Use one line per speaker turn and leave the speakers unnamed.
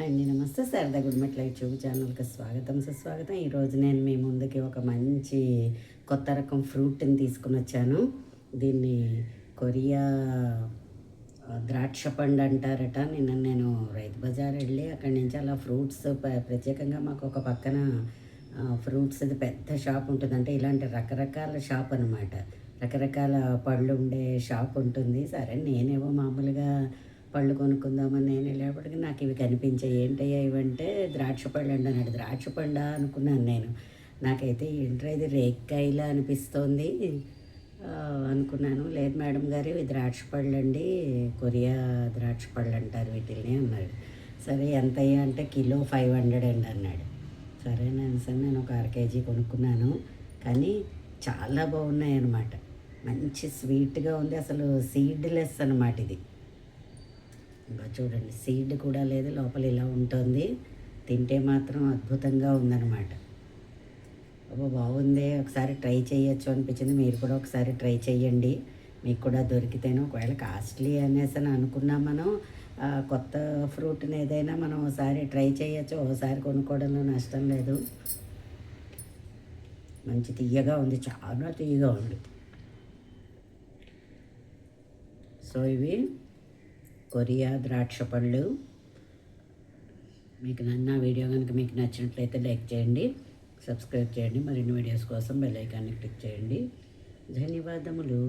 అండి నమస్తే శారదా గుడ్మెట్ యూట్యూబ్ ఛానల్కి స్వాగతం సుస్వాగతం. ఈరోజు నేను మీ ముందుకి ఒక మంచి కొత్త రకం ఫ్రూట్ని తీసుకుని వచ్చాను. దీన్ని కొరియా ద్రాక్ష పండు అంటారట. నిన్న నేను రైతు బజార్ వెళ్ళి అక్కడి నుంచి అలా ఫ్రూట్స్ ప్రత్యేకంగా మాకు ఒక పక్కన ఫ్రూట్స్ది పెద్ద షాప్ ఉంటుంది. అంటే ఇలాంటి రకరకాల షాప్ అనమాట. రకరకాల పళ్ళు ఉండే షాప్ ఉంటుంది. సరే నేనేమో మామూలుగా పళ్ళు కొనుక్కుందామని నేను వెళ్ళేప్పటికి నాకు ఇవి కనిపించాయి. ఏంటయ్యా ఇవంటే ద్రాక్ష పళ్ళు అండి అన్నాడు. ద్రాక్ష పండా అనుకున్నాను నేను. నాకైతే ఏంట్రా ఇది రేక్కాయలా అనిపిస్తోంది అనుకున్నాను. లేదు మేడం గారు ఇవి ద్రాక్ష పళ్ళు అండి, కొరియా ద్రాక్ష పళ్ళు అంటారు వీటిని అన్నాడు. సరే ఎంత అయ్యా అంటే కిలో 500 అండి అన్నాడు. సరే నేను ఒక 1/2 కేజీ కొనుక్కున్నాను. కానీ చాలా బాగున్నాయి అన్నమాట. మంచి స్వీట్గా ఉంది. అసలు సీడ్లెస్ అన్నమాట ఇది. ఇంకా చూడండి, సీడ్ కూడా లేదు, లోపల ఇలా ఉంటుంది. తింటే మాత్రం అద్భుతంగా ఉందన్నమాట. బాగుంది, ఒకసారి ట్రై చేయొచ్చు అనిపించింది. మీరు కూడా ఒకసారి ట్రై చేయండి. మీకు కూడా దొరికితేనే, ఒకవేళ కాస్ట్లీ అనేసి అని అనుకున్నాం మనం. కొత్త ఫ్రూట్ని ఏదైనా మనం ఒకసారి ట్రై చేయొచ్చు. ఒకసారి కొనుక్కోవడంలో నష్టం లేదు. మంచి తీయగా ఉంది, చాలా తీయగా ఉంది. సో ఇవి కొరియా ద్రాక్ష పళ్ళు. మీకు నా వీడియో కనుక మీకు నచ్చినట్లయితే లైక్ చేయండి, సబ్స్క్రైబ్ చేయండి. మరిన్ని వీడియోస్ కోసం బెల్ ఐకాన్ని క్లిక్ చేయండి. ధన్యవాదములు.